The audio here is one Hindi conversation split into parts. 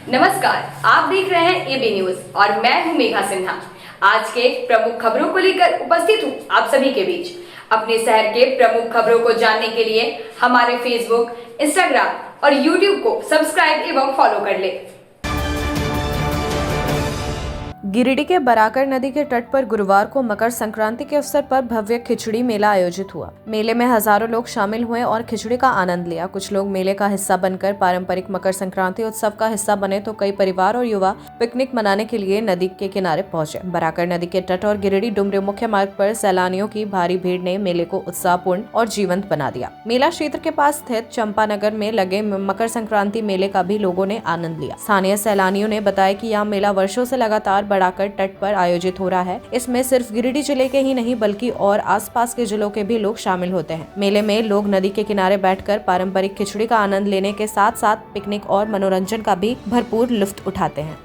नमस्कार, आप देख रहे हैं एबी न्यूज और मैं हूं मेघा सिन्हा। आज के प्रमुख खबरों को लेकर उपस्थित हूं आप सभी के बीच। अपने शहर के प्रमुख खबरों को जानने के लिए हमारे फेसबुक, इंस्टाग्राम और यूट्यूब को सब्सक्राइब एवं फॉलो कर ले। गिरिडीह के बराकर नदी के तट पर गुरुवार को मकर संक्रांति के अवसर पर भव्य खिचड़ी मेला आयोजित हुआ। मेले में हजारों लोग शामिल हुए और खिचड़ी का आनंद लिया। कुछ लोग मेले का हिस्सा बनकर पारंपरिक मकर संक्रांति उत्सव का हिस्सा बने तो कई परिवार और युवा पिकनिक मनाने के लिए नदी के किनारे पहुंचे। बराकर नदी के तट और गिरिडीह डुमरी मुख्य मार्ग पर सैलानियों की भारी भीड़ ने मेले को उत्साहपूर्ण और जीवंत बना दिया। मेला क्षेत्र के पास स्थित चंपानगर में लगे मकर संक्रांति मेले का भी लोगों ने आनंद लिया। स्थानीय सैलानियों ने बताया कि यह मेला वर्षों से लगातार बराकर तट पर आयोजित हो रहा है। इसमें सिर्फ गिरिडीह जिले के ही नहीं बल्कि और आसपास के जिलों के भी लोग शामिल होते हैं। मेले में लोग नदी के किनारे बैठकर पारंपरिक खिचड़ी का आनंद लेने के साथ साथ पिकनिक और मनोरंजन का भी भरपूर लुत्फ उठाते हैं।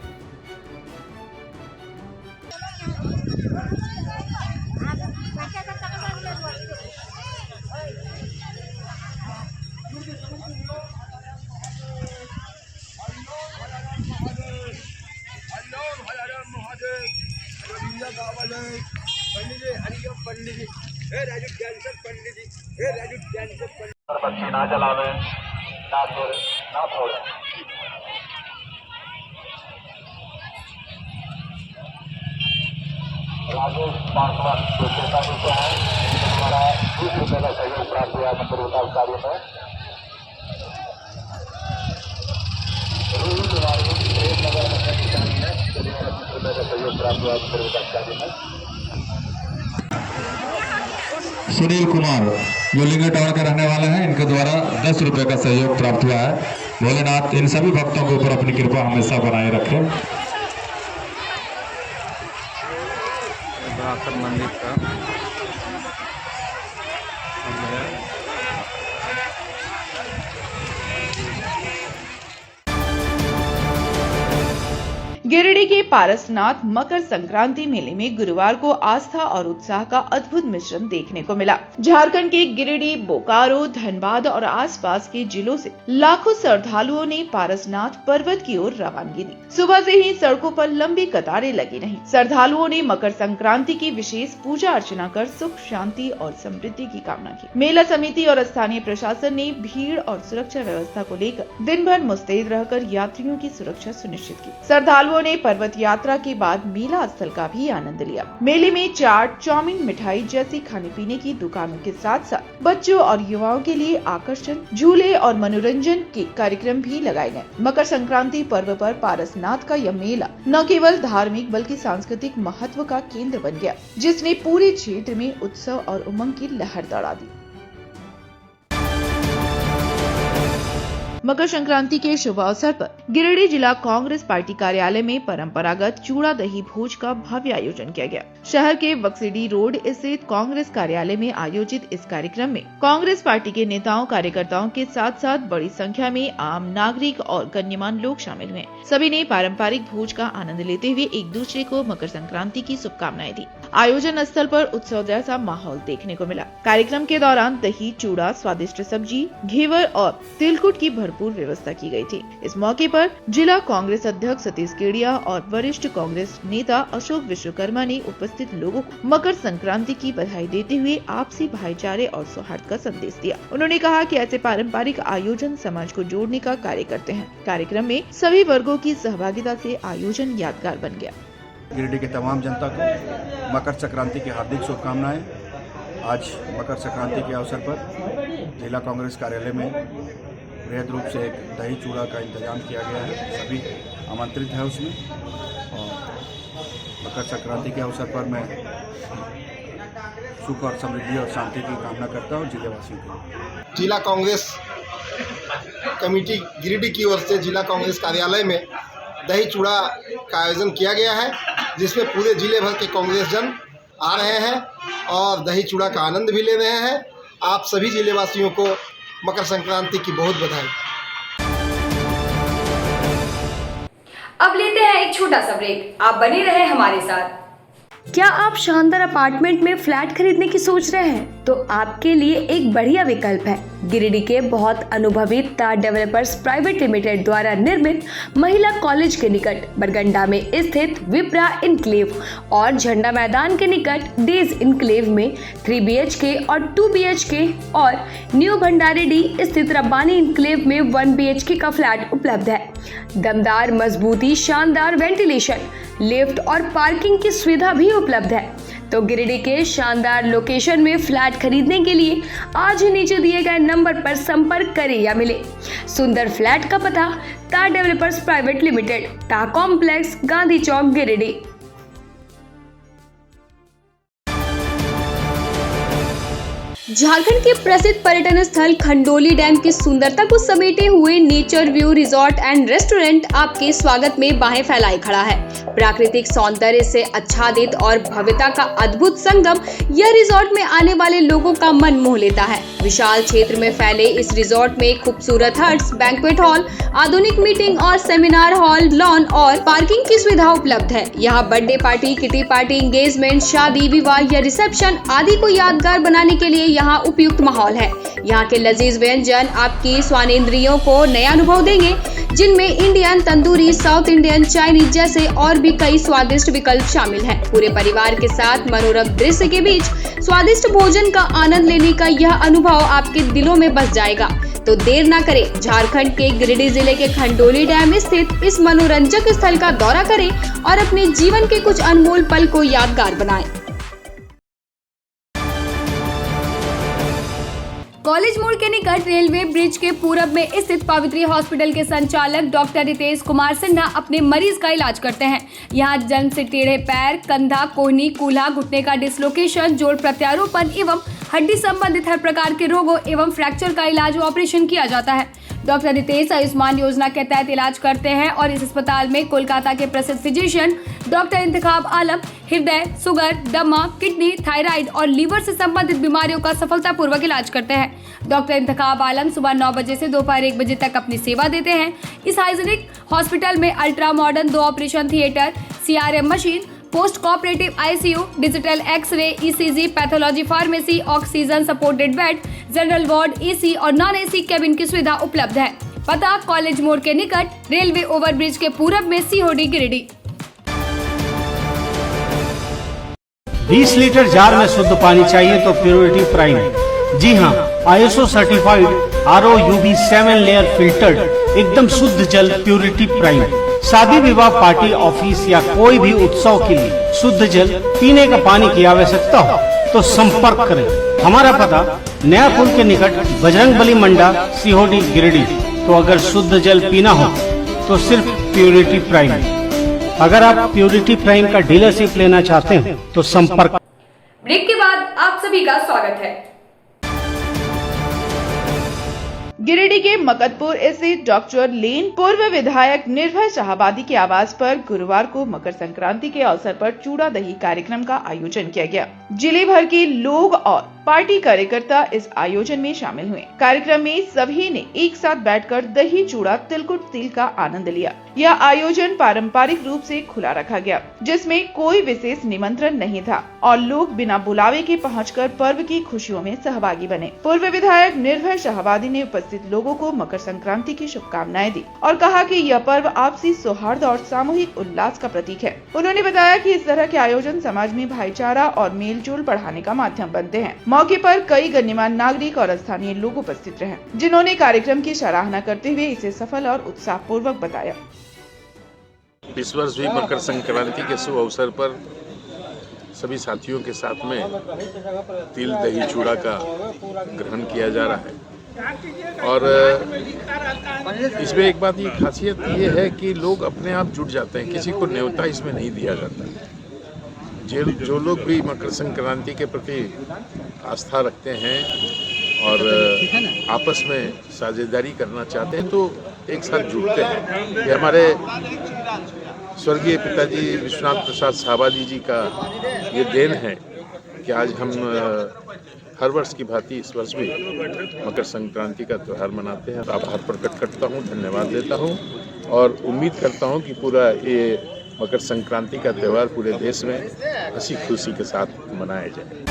बच्चे ना जलावे, ना छोड़े, ना छोड़े। राजेश पासवान जो चेतावनी से है, हमारा 20 रुपये का सहयोग प्राप्त हुआ मंदिर विकास कार्य में। नगर में का सहयोग प्राप्त हुआ मंदिर विकास कार्य में। सुनील कुमार जो लिंगा टावर के रहने वाले हैं, इनके द्वारा 10 रुपए का सहयोग प्राप्त हुआ है। भोलेनाथ इन सभी भक्तों के ऊपर अपनी कृपा हमेशा बनाए रखे। मंदिर का गिरिडीह के पारसनाथ मकर संक्रांति मेले में गुरुवार को आस्था और उत्साह का अद्भुत मिश्रण देखने को मिला। झारखंड के गिरिडीह, बोकारो, धनबाद और आसपास के जिलों से लाखों श्रद्धालुओं ने पारसनाथ पर्वत की ओर रवानगी दी। सुबह से ही सड़कों पर लंबी कतारें लगी रहीं। श्रद्धालुओं ने मकर संक्रांति की विशेष पूजा अर्चना कर सुख, शांति और समृद्धि की कामना की। मेला समिति और स्थानीय प्रशासन ने भीड़ और सुरक्षा व्यवस्था को लेकर दिन भर मुस्तैद रहकर यात्रियों की सुरक्षा सुनिश्चित की। श्रद्धालुओं ने पर्वत यात्रा के बाद मेला स्थल का भी आनंद लिया। मेले में चाट, चाउमीन, मिठाई जैसी खाने पीने की दुकानों के साथ साथ बच्चों और युवाओं के लिए आकर्षण, झूले और मनोरंजन के कार्यक्रम भी लगाए गए। मकर संक्रांति पर्व पर पारसनाथ का यह मेला न केवल धार्मिक बल्कि सांस्कृतिक महत्व का केंद्र बन गया, जिसने पूरे क्षेत्र में उत्सव और उमंग की लहर दौड़ा दी। मकर संक्रांति के शुभ अवसर पर गिरिडीह जिला कांग्रेस पार्टी कार्यालय में परंपरागत चूड़ा दही भोज का भव्य आयोजन किया गया। शहर के वक्सीडी रोड स्थित कांग्रेस कार्यालय में आयोजित इस कार्यक्रम में कांग्रेस पार्टी के नेताओं, कार्यकर्ताओं के साथ साथ बड़ी संख्या में आम नागरिक और गण्यमान्य लोग शामिल हुए। सभी ने पारंपरिक भोज का आनंद लेते हुए एक दूसरे को मकर संक्रांति की शुभकामनाएं दी। आयोजन स्थल पर उत्सव जैसा माहौल देखने को मिला। कार्यक्रम के दौरान दही, चूड़ा, स्वादिष्ट सब्जी, घेवर और तिलकुट की भरपूर व्यवस्था की गई थी। इस मौके पर जिला कांग्रेस अध्यक्ष सतीश केडिया और वरिष्ठ कांग्रेस नेता अशोक विश्वकर्मा ने उपस्थित लोगों को मकर संक्रांति की बधाई देते हुए आपसी भाईचारे और सौहार्द का संदेश दिया। उन्होंने कहा कि ऐसे पारंपरिक आयोजन समाज को जोड़ने का कार्य करते हैं। कार्यक्रम में सभी वर्गों की सहभागिता से आयोजन यादगार बन गया। गिरिडीह के तमाम जनता को मकर संक्रांति की हार्दिक शुभकामनाएं। आज मकर संक्रांति के अवसर पर जिला कांग्रेस कार्यालय में वृहद रूप से एक दही चूड़ा का इंतजाम किया गया है। सभी आमंत्रित है उसमें। और मकर संक्रांति के अवसर पर मैं सुख और समृद्धि और शांति की कामना करता हूँ जिलेवासियों को। जिला कांग्रेस कमेटी गिरिडीह की ओर से जिला कांग्रेस कार्यालय में दही चूड़ा का आयोजन किया गया है, जिसमें पूरे जिले भर के कांग्रेस जन आ रहे हैं और दही चूड़ा का आनंद भी ले रहे हैं। आप सभी जिलेवासियों को मकर संक्रांति की बहुत बधाई। अब लेते हैं एक छोटा सा ब्रेक। आप बने रहे हमारे साथ। क्या आप शानदार अपार्टमेंट में फ्लैट खरीदने की सोच रहे हैं? तो आपके लिए एक बढ़िया विकल्प है गिरिडीह के बहुत अनुभवी तार डेवलपर्स प्राइवेट लिमिटेड द्वारा निर्मित महिला कॉलेज के निकट बरगंडा में स्थित विप्रा इनक्लेव और झंडा मैदान के निकट डेज इनक्लेव में 3 BHK और 2 BHK और न्यू भंडारेडी स्थित रब्बानी इनक्लेव में 1 BHK का फ्लैट उपलब्ध है। दमदार मजबूती, शानदार वेंटिलेशन, लिफ्ट और पार्किंग की सुविधा भी उपलब्ध है। तो गिरिडीह के शानदार लोकेशन में फ्लैट खरीदने के लिए आज ही नीचे दिए गए नंबर पर संपर्क करें या मिले। सुंदर फ्लैट का पता तार डेवलपर्स प्राइवेट लिमिटेड, टा कॉम्प्लेक्स, गांधी चौक, गिरिडीह। झारखंड के प्रसिद्ध पर्यटन स्थल खंडोली डैम की सुंदरता को समेटे हुए nature view resort and restaurant आपके स्वागत में बाहें फैलाए खड़ा है। प्राकृतिक सौंदर्य से आच्छादित और भव्यता का अद्भुत संगम यह रिजॉर्ट में आने वाले लोगों का मन मोह लेता है। विशाल क्षेत्र में फैले इस रिजॉर्ट में खूबसूरत हट्स, बैंक्वेट हॉल, आधुनिक मीटिंग और सेमिनार हॉल, लॉन और पार्किंग की सुविधा उपलब्ध है। यहाँ birthday party, kitty party, engagement, शादी, विवाह या रिसेप्शन आदि को यादगार बनाने के लिए यहाँ उपयुक्त माहौल है। यहाँ के लजीज व्यंजन आपकी स्वानेंद्रियों को नया अनुभव देंगे, जिनमें Indian, tandoori, south Indian, Chinese जैसे और भी कई स्वादिष्ट विकल्प शामिल हैं। पूरे परिवार के साथ मनोरम दृश्य के बीच स्वादिष्ट भोजन का आनंद लेने का यह अनुभव आपके दिलों में बस जाएगा। तो देर ना करें, झारखंड के गिरिडीह जिले के खंडोली डैम स्थित इस मनोरंजक स्थल का दौरा करें और अपने जीवन के कुछ अनमोल पल को यादगार बनाएं। कॉलेज मोड़ के निकट रेलवे ब्रिज के पूरब में स्थित पवित्री हॉस्पिटल के संचालक डॉक्टर रितेश कुमार सिन्हा अपने मरीज का इलाज करते हैं। यहाँ जन्म से टेढ़े पैर, कंधा, कोहनी, कूल्हा, घुटने का डिसलोकेशन, जोड़ प्रत्यारोपण एवं हड्डी संबंधित हर प्रकार के रोगों एवं फ्रैक्चर का इलाज व ऑपरेशन किया जाता है। डॉक्टर रितेश आयुष्मान योजना के तहत इलाज करते हैं और इस अस्पताल में कोलकाता के प्रसिद्ध फिजिशियन डॉक्टर इंतखाब आलम हृदय, शुगर, दमा, किडनी, थायराइड और लीवर से संबंधित बीमारियों का सफलतापूर्वक इलाज करते हैं। डॉक्टर इंतखाब आलम सुबह 9 बजे से दोपहर 1 बजे तक अपनी सेवा देते हैं। इस हाइजीनिक हॉस्पिटल में ultra modern 2 operation theatre, CRM machine, post cooperative ICU, digital x-ray, ECG, pathology, pharmacy, oxygen supported bed, general ward, AC और नॉन AC केबिन की सुविधा उपलब्ध है। पता कॉलेज मोड़ के निकट रेलवे ओवरब्रिज के पूरब में COD गिरिडीह। 20 लीटर जार में शुद्ध पानी चाहिए तो प्योरिटी प्राइम। जी हाँ, ISO certified RO UV 7 layer filtered एकदम शुद्ध जल प्योरिटी प्राइम। शादी, विवाह, पार्टी, ऑफिस या कोई भी उत्सव के लिए शुद्ध जल पीने का पानी की आवश्यकता हो तो संपर्क करें। हमारा पता नया पुल के निकट बजरंगबली मंडा, COD गिरिडीह। तो अगर शुद्ध जल पीना हो तो सिर्फ प्योरिटी प्राइम। अगर आप प्योरिटी प्राइम का डीलरशिप लेना चाहते हैं तो संपर्क। ब्रेक के बाद आप सभी का स्वागत है। गिरिडीह के मकतपुर स्थित डॉक्टर लेन पूर्व विधायक निर्भय शाहाबादी के आवास पर गुरुवार को मकर संक्रांति के अवसर पर चूड़ा दही कार्यक्रम का आयोजन किया गया। जिले भर के लोग और पार्टी कार्यकर्ता इस आयोजन में शामिल हुए। कार्यक्रम में सभी ने एक साथ बैठकर दही चूड़ा तिलकुट तिल का आनंद लिया। यह आयोजन पारंपरिक रूप से खुला रखा गया, जिसमें कोई विशेष निमंत्रण नहीं था और लोग बिना बुलावे के पहुंचकर पर्व की खुशियों में सहभागी बने। पूर्व विधायक निर्भय शाहाबादी ने उपस्थित लोगों को मकर संक्रांति की शुभकामनाएं दी और कहा कि यह पर्व आपसी सौहार्द और सामूहिक उल्लास का प्रतीक है। उन्होंने बताया कि इस तरह के आयोजन समाज में भाईचारा और मेलजोल बढ़ाने का माध्यम बनते हैं। मौके पर कई गण्यमान्य नागरिक और स्थानीय लोग उपस्थित रहे, जिन्होंने कार्यक्रम की सराहना करते हुए इसे सफल और उत्साहपूर्वक बताया। इस वर्ष भी मकर संक्रांति के शुभ अवसर पर सभी साथियों के साथ में तिल दही चूड़ा का ग्रहण किया जा रहा है और इसमें एक बात ये खासियत ये है कि लोग अपने आप जुट जाते हैं, किसी को न्योता इसमें नहीं दिया जाता। जो लोग भी मकर संक्रांति के प्रति आस्था रखते हैं और आपस में साझेदारी करना चाहते हैं तो एक साथ जुड़ते हैं। ये हमारे स्वर्गीय पिताजी विश्वनाथ प्रसाद शाहाबादी जी का ये देन है कि आज हम हर वर्ष की भांति इस वर्ष भी मकर संक्रांति का त्यौहार मनाते हैं। आभार प्रकट करता हूँ, धन्यवाद देता हूँ और उम्मीद करता हूँ कि पूरा ये मकर संक्रांति का त्यौहार पूरे देश में हंसी खुशी के साथ मनाया जाए।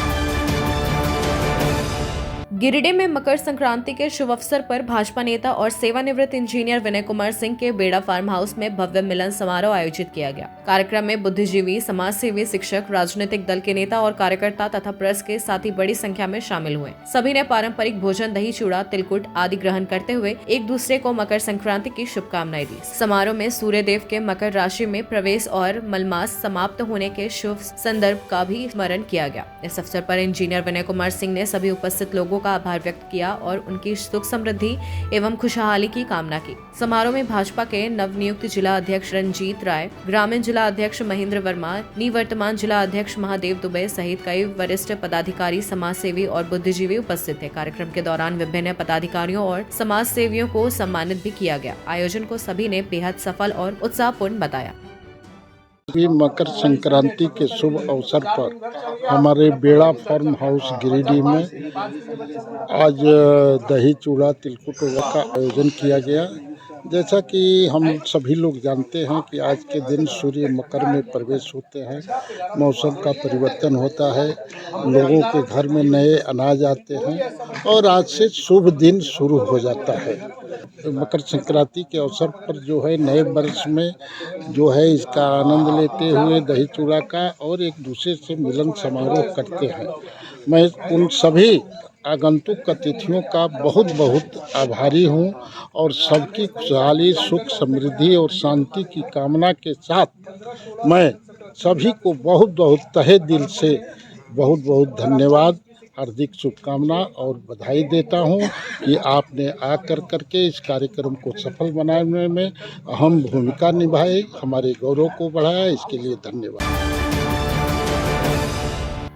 गिरिडीह में मकर संक्रांति के शुभ अवसर पर भाजपा नेता और सेवानिवृत्त इंजीनियर विनय कुमार सिंह के बेड़ा फार्म हाउस में भव्य मिलन समारोह आयोजित किया गया। कार्यक्रम में बुद्धिजीवी, समाज सेवी, शिक्षक, राजनीतिक दल के नेता और कार्यकर्ता तथा प्रेस के साथ ही बड़ी संख्या में शामिल हुए। सभी ने पारंपरिक भोजन, दही चूड़ा, तिलकुट आदि ग्रहण करते हुए एक दूसरे को मकर संक्रांति की शुभकामनाएं दी। समारोह में सूर्य देव के मकर राशि में प्रवेश और मलमास समाप्त होने के शुभ संदर्भ का भी स्मरण किया गया। इस अवसर पर इंजीनियर विनय कुमार सिंह ने सभी उपस्थित लोगों का आभार व्यक्त किया और उनकी सुख समृद्धि एवं खुशहाली की कामना की। समारोह में भाजपा के नवनियुक्त जिला अध्यक्ष रंजीत राय, ग्रामीण जिला अध्यक्ष महेंद्र वर्मा, निवर्तमान जिला अध्यक्ष महादेव दुबे सहित कई वरिष्ठ पदाधिकारी, समाज सेवी और बुद्धिजीवी उपस्थित थे। कार्यक्रम के दौरान विभिन्न पदाधिकारियों और समाज सेवियों को सम्मानित भी किया गया। आयोजन को सभी ने बेहद सफल और उत्साहपूर्ण बताया। मकर संक्रांति के शुभ अवसर पर हमारे बेड़ा फार्म हाउस गिरिडीह में आज दही चूड़ा तिलकुट का आयोजन किया गया। जैसा कि हम सभी लोग जानते हैं कि आज के दिन सूर्य मकर में प्रवेश होते हैं, मौसम का परिवर्तन होता है, लोगों के घर में नए अनाज आते हैं और आज से शुभ दिन शुरू हो जाता है। मकर संक्रांति के अवसर पर जो है नए वर्ष में जो है इसका आनंद लेते हुए दही चूड़ा का और एक दूसरे से मिलन समारोह करते हैं। मैं उन सभी आगंतुक अतिथियों का बहुत बहुत आभारी हूं और सबकी खुशहाली, सुख, समृद्धि और शांति की कामना के साथ मैं सभी को बहुत बहुत तहे दिल से बहुत बहुत धन्यवाद, हार्दिक शुभकामना और बधाई देता हूं कि आपने आकर करके इस कार्यक्रम को सफल बनाने में अहम भूमिका निभाई, हमारे गौरव को बढ़ाया, इसके लिए धन्यवाद।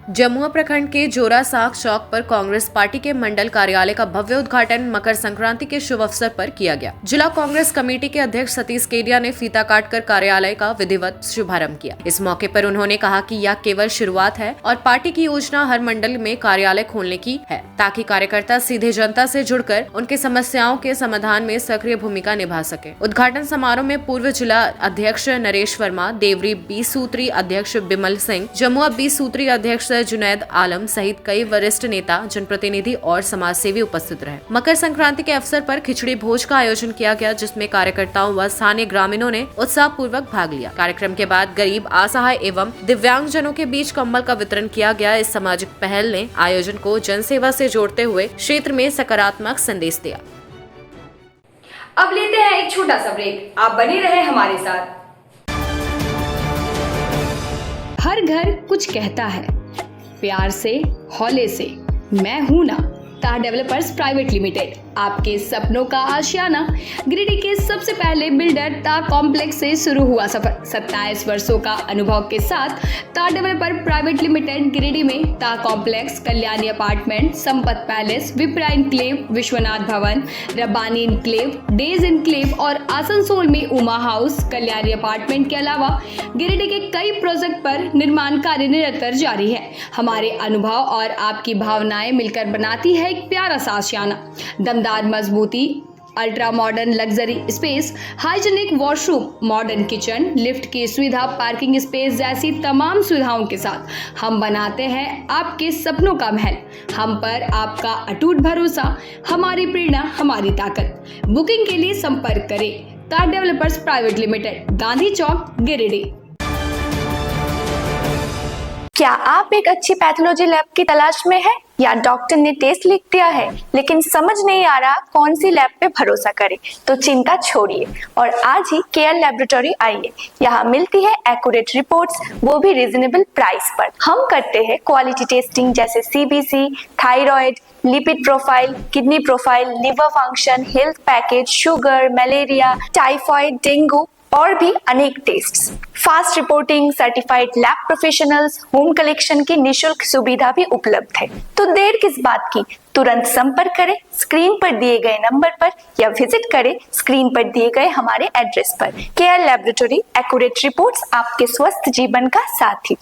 जमुआ प्रखंड के जोरा साग चौक पर कांग्रेस पार्टी के मंडल कार्यालय का भव्य उद्घाटन मकर संक्रांति के शुभ अवसर पर किया गया। जिला कांग्रेस कमेटी के अध्यक्ष सतीश केडिया ने फीता काटकर कार्यालय का विधिवत शुभारंभ किया। इस मौके पर उन्होंने कहा कि यह केवल शुरुआत है और पार्टी की योजना हर मंडल में कार्यालय खोलने की है, ताकि कार्यकर्ता सीधे जनता से जुड़कर उनकी समस्याओं के समाधान में सक्रिय भूमिका निभा सके। उद्घाटन समारोह में पूर्व जिला अध्यक्ष नरेश वर्मा, देवरी 20 सूत्री अध्यक्ष बिमल सिंह, जमुआ 20 सूत्री अध्यक्ष जुनैद आलम सहित कई वरिष्ठ नेता, जनप्रतिनिधि और समाज सेवी उपस्थित रहे। मकर संक्रांति के अवसर पर खिचड़ी भोज का आयोजन किया गया, जिसमें कार्यकर्ताओं व स्थानीय ग्रामीणों ने उत्साह पूर्वक भाग लिया। कार्यक्रम के बाद गरीब, असहाय एवं दिव्यांग जनों के बीच कंबल का वितरण किया गया। इस सामाजिक पहल ने आयोजन को जनसेवा से जोड़ते हुए क्षेत्र में सकारात्मक संदेश दिया। अब लेते हैं एक छोटा सा ब्रेक, आप बने रहे हमारे साथ। हर घर कुछ कहता है, प्यार से, हौले से, मैं हूं ना। तार डेवलपर्स प्राइवेट लिमिटेड, आपके सपनों का आशियाना। गिरिडीह के सबसे पहले बिल्डर ता कॉम्प्लेक्स से शुरू हुआ सफर। 27 वर्षों का अनुभव के साथ तार डेवलपर प्राइवेट लिमिटेड गिरिडीह में ता complex, Kalyani apartment, Sampat palace, Vipra enclave, Vishwanath Bhavan, Rabbani enclave, days enclave और आसनसोल में उमा हाउस, कल्याणी अपार्टमेंट के अलावा गिरिडीह के कई प्रोजेक्ट पर निर्माण कार्य निरंतर जारी है। हमारे अनुभव और आपकी भावनाएं मिलकर बनाती है एक प्यारा सा आशियाना। दमदार मजबूती, ultra modern luxury space, hygienic washroom, modern kitchen, lift की सुविधा, पार्किंग स्पेस जैसी तमाम सुविधाओं के साथ हम बनाते हैं आपके सपनों का महल। हम पर आपका अटूट भरोसा, हमारी प्रेरणा, हमारी ताकत। बुकिंग के लिए संपर्क करें तार डेवलपर्स प्राइवेट लिमिटेड, गांधी चौक, गिरिडीह। क्या आप एक अच्छी पैथोलॉजी लैब की तलाश में हैं या डॉक्टर ने टेस्ट लिख दिया है लेकिन समझ नहीं आ रहा कौन सी लैब पे भरोसा करें? तो चिंता छोड़िए और आज ही केयर लैबोरेटरी आइए। यहाँ मिलती है एक्यूरेट रिपोर्ट्स, वो भी रीजनेबल प्राइस पर। हम करते हैं क्वालिटी टेस्टिंग जैसे CBC, thyroid, lipid profile, kidney profile, liver function, health package, sugar, malaria, typhoid, dengue और भी अनेक tests. Fast reporting, certified lab professionals, home collection की निशुल्क सुविधा भी उपलब्ध है। तो देर किस बात की, तुरंत संपर्क करें स्क्रीन पर दिए गए नंबर पर या विजिट करें स्क्रीन पर दिए गए हमारे एड्रेस पर। केयर लैबोरेटरी, एक्यूरेट रिपोर्ट्स, आपके स्वस्थ जीवन का साथी।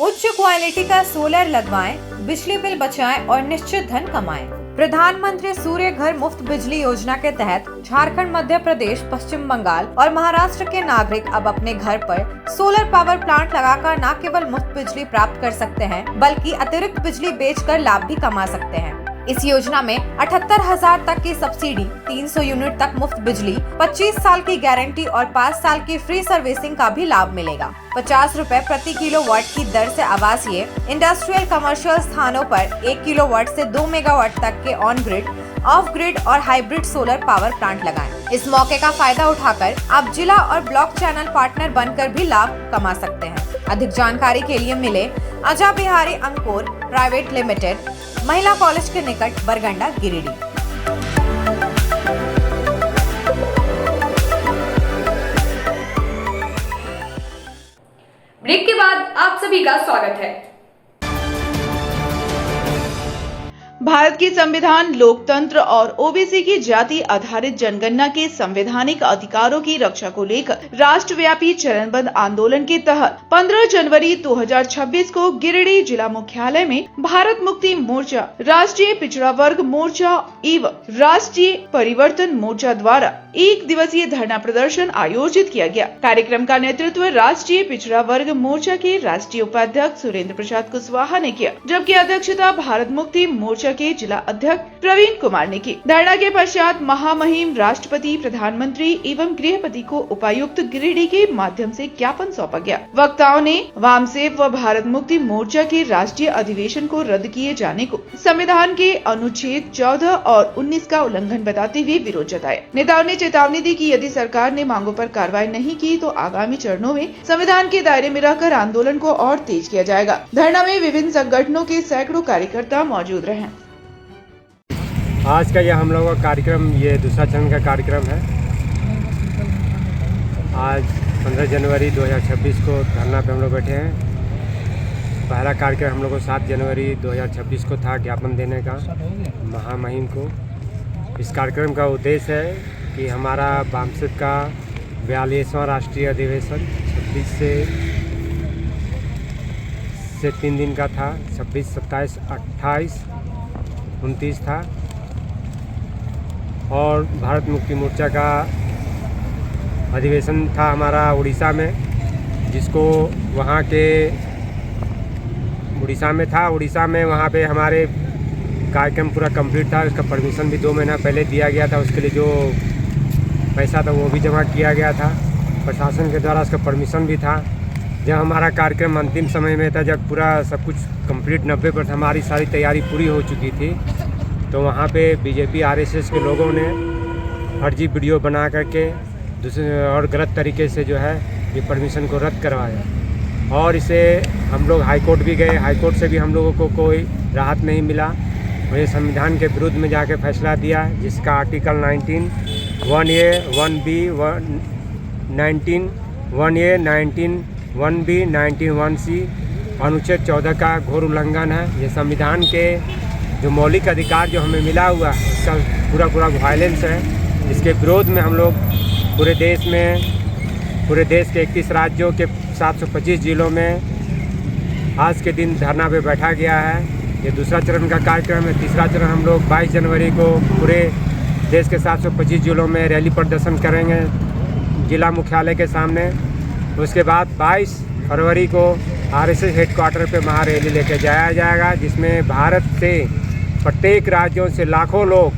उच्च क्वालिटी का सोलर लगवाएं, बिजली बिल बचाएं और निश्चित धन कमाएं। प्रधानमंत्री सूर्य घर मुफ्त बिजली योजना के तहत झारखंड, मध्य प्रदेश, पश्चिम बंगाल और महाराष्ट्र के नागरिक अब अपने घर पर सोलर पावर प्लांट लगाकर न केवल मुफ्त बिजली प्राप्त कर सकते हैं, बल्कि अतिरिक्त बिजली बेचकर लाभ भी कमा सकते हैं। इस योजना में 78,000 तक की सब्सिडी, 300 यूनिट तक मुफ्त बिजली, 25 साल की गारंटी और 5 साल की फ्री सर्विसिंग का भी लाभ मिलेगा। 50 रुपए प्रति किलोवाट की दर से आवासीय, इंडस्ट्रियल, कमर्शियल स्थानों पर 1 किलोवाट से 2 मेगावाट तक के ऑन ग्रिड, ऑफ ग्रिड और हाइब्रिड सोलर पावर प्लांट लगाएं। इस मौके का फायदा उठाकर आप जिला और ब्लॉक चैनल पार्टनर बनकर भी लाभ कमा सकते हैं। अधिक जानकारी के लिए मिले अजा बिहारी अंकुर प्राइवेट लिमिटेड, महिला कॉलेज के निकट, बरगंडा, गिरिडीह। ब्रेक के बाद आप सभी का स्वागत है। भारत की संविधान, लोकतंत्र और ओबीसी की जाति आधारित जनगणना के संवैधानिक अधिकारों की रक्षा को लेकर राष्ट्रव्यापी चरणबद्ध आंदोलन के तहत 15 जनवरी 2026 को गिरिडीह जिला मुख्यालय में भारत मुक्ति मोर्चा, राष्ट्रीय पिछड़ा वर्ग मोर्चा एवं राष्ट्रीय परिवर्तन मोर्चा द्वारा 1 दिवसीय धरना प्रदर्शन आयोजित किया गया। कार्यक्रम का नेतृत्व राष्ट्रीय पिछड़ा वर्ग मोर्चा के राष्ट्रीय उपाध्यक्ष सुरेंद्र प्रसाद कुशवाहा ने किया, जबकि अध्यक्षता भारत मुक्ति मोर्चा के जिला अध्यक्ष प्रवीण कुमार ने की। धरना के पश्चात महामहिम राष्ट्रपति, प्रधानमंत्री एवं गृहपति को उपायुक्त गिरिडीह के माध्यम से ज्ञापन सौंपा गया। वक्ताओं ने वामसेप व भारत मुक्ति मोर्चा के राष्ट्रीय अधिवेशन को रद्द किए जाने को संविधान के अनुच्छेद 14 और 19 का उल्लंघन बताते हुए विरोध जताया। नेताओं ने चेतावनी दी कि यदि सरकार ने मांगों पर कार्रवाई नहीं की तो आगामी चरणों में संविधान के दायरे में रहकर आंदोलन को और तेज किया जाएगा। धरना में विभिन्न संगठनों के सैकड़ों कार्यकर्ता मौजूद रहे। आज का यह हम लोगों का कार्यक्रम, ये दूसरा चरण का कार्यक्रम है। आज 15 जनवरी 2026 को धरना पे हम लोग बैठे हैं। पहला कार्यक्रम हम लोग को 7 जनवरी 2026 को था ज्ञापन देने का महामहिम को। इस कार्यक्रम का उद्देश्य है कि हमारा वामसेप का 42वां राष्ट्रीय अधिवेशन 26 से 3 दिन का था। 26, 27, 28, 29 था। और भारत मुक्ति मोर्चा का अधिवेशन था हमारा उड़ीसा में, जिसको वहाँ के उड़ीसा में था। उड़ीसा में वहाँ पे हमारे कार्यक्रम पूरा कंप्लीट था। उसका परमिशन भी 2 महीना पहले दिया गया था। उसके लिए जो पैसा था वो भी जमा किया गया था प्रशासन के द्वारा। उसका परमिशन भी था। जब हमारा कार्यक्रम अंतिम समय में था, जब पूरा सब कुछ कंप्लीट 90% हमारी सारी तैयारी पूरी हो चुकी थी, तो वहाँ पे बीजेपी आरएसएस के लोगों ने फर्जी वीडियो बना करके दूसरे और गलत तरीके से जो है ये परमिशन को रद्द करवाया। और इसे हम लोग हाई कोर्ट भी गए। हाई कोर्ट से भी हम लोगों को कोई राहत नहीं मिला और ये संविधान के विरुद्ध में जाके फैसला दिया, जिसका article 19, 1A, 1B, 19, 1A, 19, 1B, 19, 1C अनुच्छेद 14 का घोर उल्लंघन है। ये संविधान के जो मौलिक अधिकार जो हमें मिला हुआ है उसका पूरा वायलेंस है। इसके विरोध में हम लोग पूरे देश के 31 राज्यों के 725 जिलों में आज के दिन धरना पे बैठा गया है। ये दूसरा चरण का कार्यक्रम है। तीसरा चरण हम लोग 22 जनवरी को पूरे देश के 725 जिलों में रैली प्रदर्शन करेंगे जिला मुख्यालय के सामने। उसके बाद 22 फरवरी को आरएसएस हेडक्वार्टर पे महारैली लेकर जाया जाएगा, जिसमें भारत से प्रत्येक राज्यों से लाखों लोग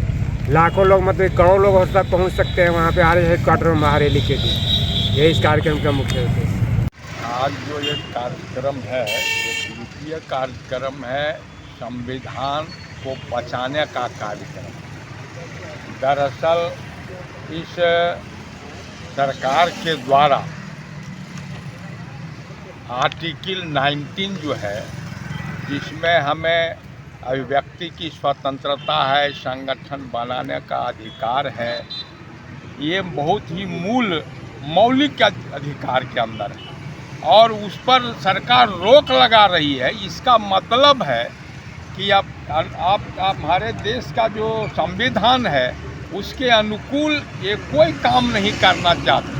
मतलब करोड़ों लोग तक पहुंच सकते हैं वहां पे आरएसएस हेडक्वार्टर में महारैली के लिए। यही इस कार्यक्रम का मुख्य उद्देश्य। आज जो ये कार्यक्रम है, ये द्वितीय कार्यक्रम है संविधान को बचाने का कार्यक्रम। दरअसल इस सरकार के द्वारा आर्टिकल 19 जो है, जिसमें हमें अभिव्यक्ति की स्वतंत्रता है, संगठन बनाने का अधिकार है, ये बहुत ही मौलिक अधिकार के अंदर है और उस पर सरकार रोक लगा रही है। इसका मतलब है कि आप हमारे देश का जो संविधान है उसके अनुकूल ये कोई काम नहीं करना चाहते।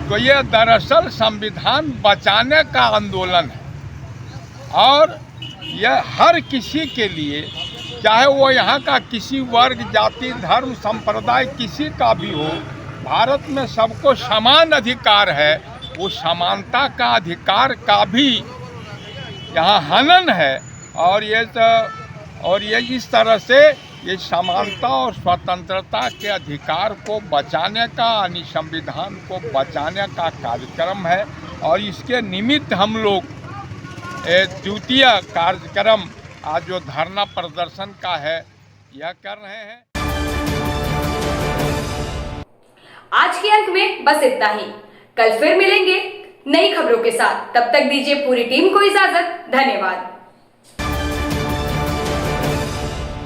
तो ये दरअसल संविधान बचाने का आंदोलन है और यह हर किसी के लिए चाहे वो यहाँ का किसी वर्ग, जाति, धर्म, संप्रदाय किसी का भी हो, भारत में सबको समान अधिकार है। वो समानता का अधिकार का भी यहाँ हनन है। और ये इस तरह से ये समानता और स्वतंत्रता के अधिकार को बचाने का, यानी संविधान को बचाने का कार्यक्रम है। और इसके निमित्त हम लोग द्वितीय कार्यक्रम आज जो धरना प्रदर्शन का है यह कर रहे हैं। आज के अंक में बस इतना ही। कल फिर मिलेंगे नई खबरों के साथ। तब तक दीजिए पूरी टीम को इजाजत। धन्यवाद।